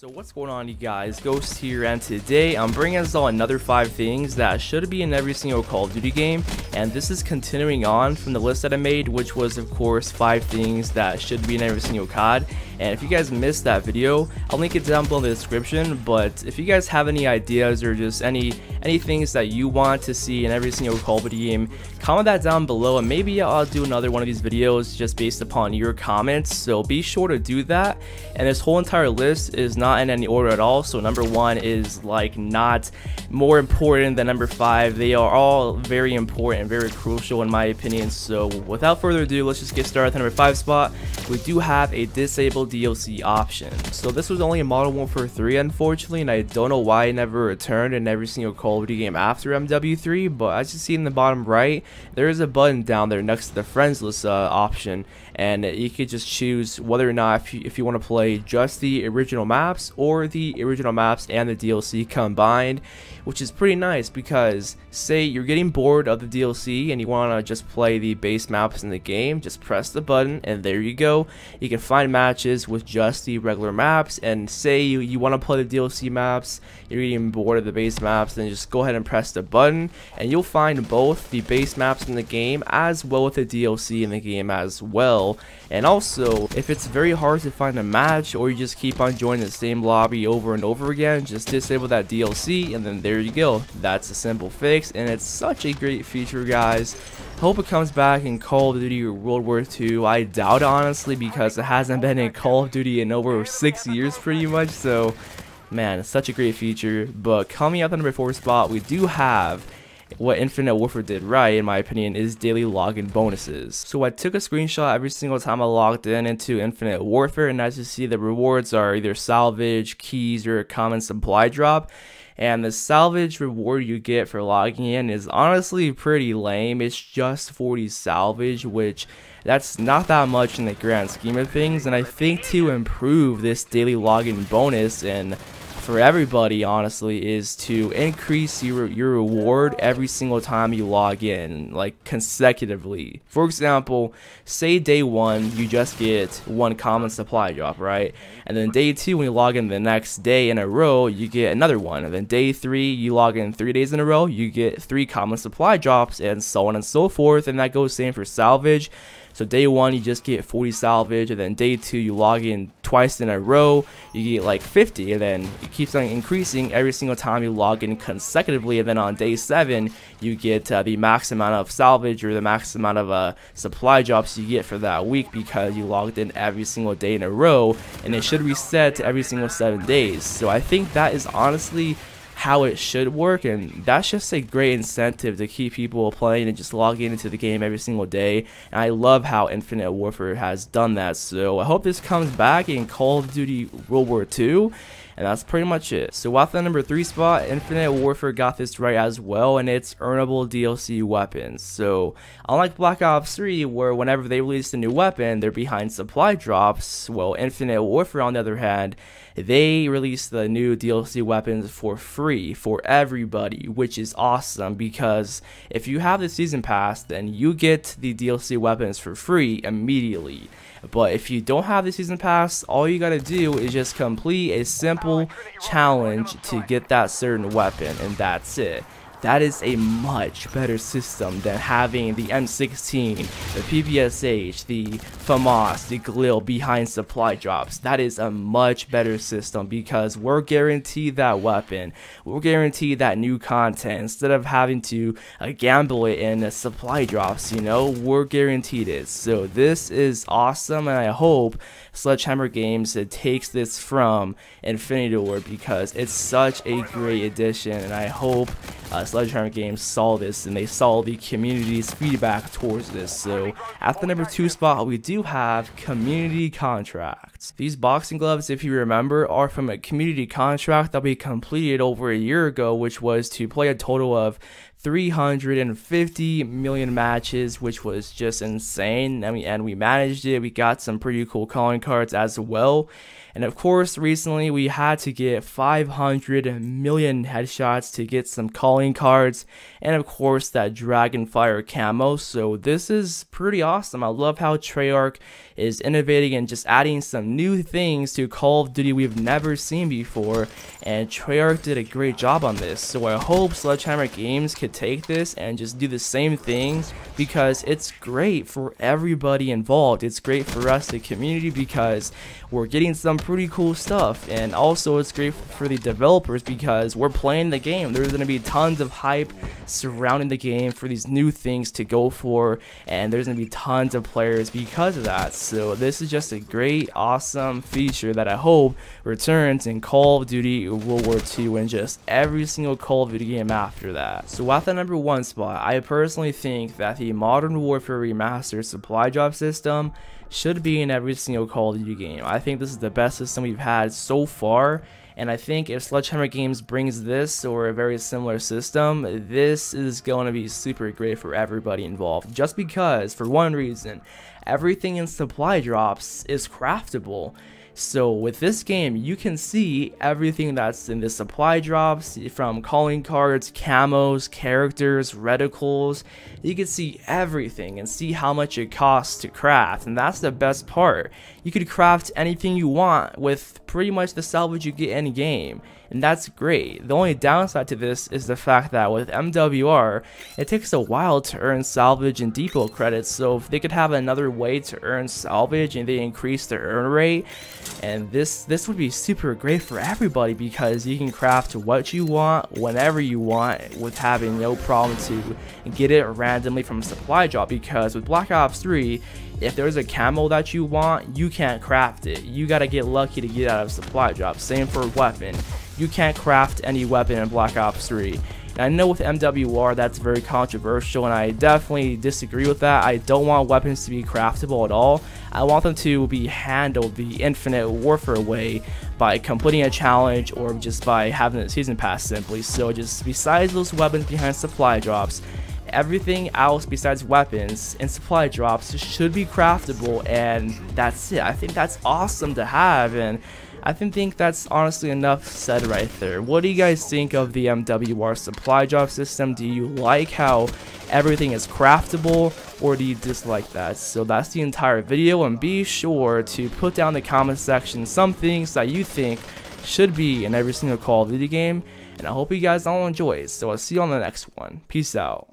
So what's going on, you guys? Ghost here, and today I'm bringing us all another 5 things that should be in every single Call of Duty game, and this is continuing on from the list that I made, which was of course 5 things that should be in every single COD. And if you guys missed that video, I'll link it down below in the description. But if you guys have any ideas or just any things that you want to see in every single Call of Duty game, comment that down below, and maybe I'll do another one of these videos just based upon your comments. So be sure to do that. And this whole entire list is not in any order at all, so number 1 is like not more important than number 5. They are all very important and very crucial in my opinion. So without further ado, let's just get started at the number 5 spot. We do have a disabled DLC option. So this was only in Modern Warfare 3 unfortunately, and I don't know why it never returned in every single Call of Duty game after MW3, but as you see in the bottom right, there is a button down there next to the friends list option, and you could just choose whether or not if you want to play just the original maps or the original maps and the DLC combined, which is pretty nice because say you're getting bored of the DLC and you want to just play the base maps in the game, just press the button and there you go. You can find matches with just the regular maps, and say you want to play the DLC maps, you're getting bored of the base maps, then just go ahead and press the button and you'll find both the base maps in the game as well with the DLC in the game as well. And also, if it's very hard to find a match or you just keep on joining the same lobby over and over again, just disable that DLC and then there you go. That's a simple fix, and it's such a great feature, guys. Hope it comes back in Call of Duty World War II. I doubt it, honestly, because it hasn't been in Call of Duty in over 6 years pretty much. So man, it's such a great feature. But coming out the number 4 spot, we do have what Infinite Warfare did right, in my opinion, is daily login bonuses. So I took a screenshot every single time I logged into Infinite Warfare, and as you see, the rewards are either salvage, keys, or a common supply drop. And the salvage reward you get for logging in is honestly pretty lame. It's just 40 salvage, which that's not that much in the grand scheme of things. And I think to improve this daily login bonus, and for everybody honestly, is to increase your reward every single time you log in, like consecutively. For example, say day 1 you just get 1 common supply drop, right? And then day 2, when you log in the next day in a row, you get another one. And then day 3, you log in 3 days in a row, you get 3 common supply drops, and so on and so forth. And that goes same for salvage. So day 1 you just get 40 salvage, and then day 2 you log in twice in a row, you get like 50, and then it keeps on increasing every single time you log in consecutively. And then on day 7 you get the max amount of salvage, or the max amount of supply drops you get for that week, because you logged in every single day in a row, and it should reset to every single 7 days. So I think that is honestly how it should work, and that's just a great incentive to keep people playing and just logging into the game every single day. And I love how Infinite Warfare has done that, so I hope this comes back in Call of Duty World War II. And that's pretty much it. So at the number 3 spot, Infinite Warfare got this right as well, and it's earnable DLC weapons. So unlike Black Ops 3, where whenever they release a new weapon, they're behind supply drops, well, Infinite Warfare on the other hand, they release the new DLC weapons for free for everybody, which is awesome, because if you have the season pass, then you get the DLC weapons for free immediately. But if you don't have the season pass, all you gotta do is just complete a simple challenge to get that certain weapon, and that's it. That is a much better system than having the M16, the PPSH, the FAMAS, the Galil behind supply drops. That is a much better system, because we're guaranteed that weapon. We're guaranteed that new content instead of having to gamble it in supply drops, you know, we're guaranteed it. So this is awesome, and I hope Sledgehammer Games takes this from Infinity Ward, because it's such a great addition, and I hope Sledgehammer Games saw this and they saw the community's feedback towards this. So at the number 2 spot, we do have community contracts. These boxing gloves, if you remember, are from a community contract that we completed over a year ago, which was to play a total of 350 million matches, which was just insane. I mean, and we managed it. We got some pretty cool calling cards as well. And of course, recently we had to get 500 million headshots to get some calling cards, and of course that Dragonfire camo. So this is pretty awesome. I love how Treyarch is innovating and just adding some new things to Call of Duty we've never seen before, and Treyarch did a great job on this. So I hope Sledgehammer Games could take this and just do the same thing, because it's great for everybody involved. It's great for us, the community, because we're getting some pretty cool stuff, and also it's great for the developers because we're playing the game. There's going to be tons of hype surrounding the game for these new things to go for, and there's going to be tons of players because of that. So this is just a great, awesome feature that I hope returns in Call of Duty World War II and just every single Call of Duty game after that. So at the number 1 spot, I personally think that the Modern Warfare Remastered supply drop system should be in every single Call of Duty game. I think this is the best system we've had so far, and I think if Sledgehammer Games brings this or a very similar system, this is going to be super great for everybody involved. Just because, for one reason, everything in supply drops is craftable. So with this game, you can see everything that's in the supply drops, from calling cards, camos, characters, reticles. You can see everything and see how much it costs to craft, and that's the best part. You could craft anything you want with pretty much the salvage you get in game, and that's great. The only downside to this is the fact that with MWR, it takes a while to earn salvage and depot credits. So if they could have another way to earn salvage and they increase their earn rate, and this would be super great for everybody, because you can craft what you want whenever you want with having no problem to get it randomly from supply drop. Because with Black Ops 3, if there's a camo that you want, you can't craft it. You gotta get lucky to get out of supply drop. Same for weapon. You can't craft any weapon in Black Ops 3. And I know with MWR that's very controversial, and I definitely disagree with that. I don't want weapons to be craftable at all. I want them to be handled the Infinite Warfare way, by completing a challenge or just by having a season pass simply. So just besides those weapons behind supply drops, everything else besides weapons and supply drops should be craftable, and that's it. I think that's awesome to have, and I think that's honestly enough said right there. What do you guys think of the MWR supply drop system? Do you like how everything is craftable, or do you dislike that? So that's the entire video, and be sure to put down in the comment section some things that you think should be in every single Call of Duty game, and I hope you guys all enjoy. So I'll see you on the next one. Peace out.